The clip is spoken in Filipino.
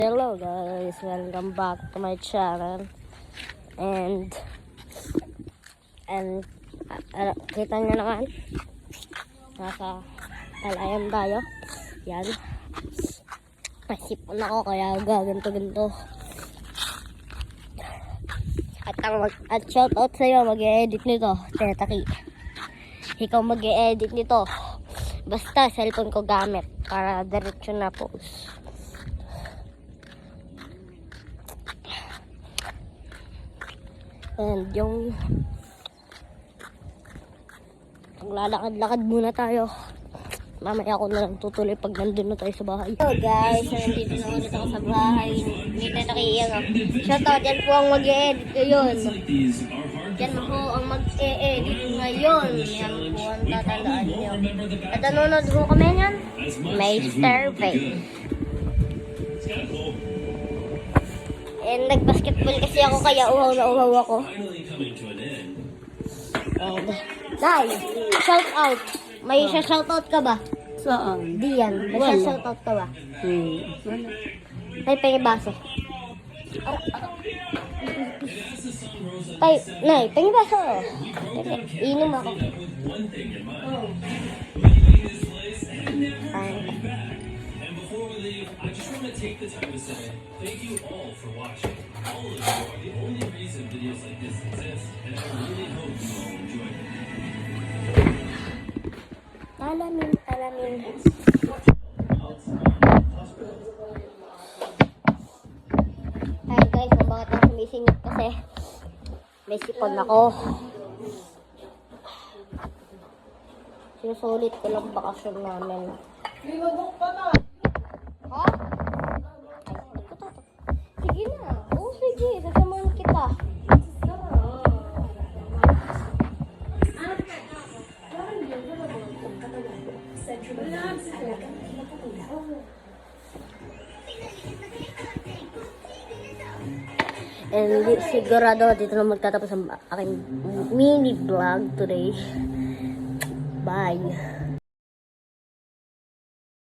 Hello guys, welcome back to my channel. And kita nyo naman, nasa palayan tayo. Yan, masipon ako kaya gaganto-ganto. At shoutout sa'yo, mag-e-edit nito, Tetaki. Ikaw mag-e-edit nito, basta cellphone ko gamit para diretso na post. And yung maglalakad-lakad muna tayo. Mamaya ako na lang tutuloy pag nandun na tayo sa bahay. So guys, nandito na ulit ako sa bahay. Dito na kaiyang shoutout, yan po ang mag-e-edit ngayon. Yan po ang mag-e-edit ngayon. Yan po ang tatandaan nyo. At nanonood po kami yan, Mr. Faye. And nag-basketball kasi ako kaya uhaw na uhaw ako. And Day, shout out. May shout out ka ba? Saan? Diyan, may shout out ka ba? Tay, pengi baso. Tay, nay, pengi baso. Inom ako. I just want to take the time to say thank you all for watching. All of you are the only reason videos like this exist, and I really hope you all enjoy them. Talamin. Ay guys, bakit ako sumisingit kasi may sipon ako. Sinusulit ko lang bakasyon namin. Ha? Sige na. Oo, sige. Sasamahan kita. And sigurado dito na magtatapos ang aking mini vlog today. Bye.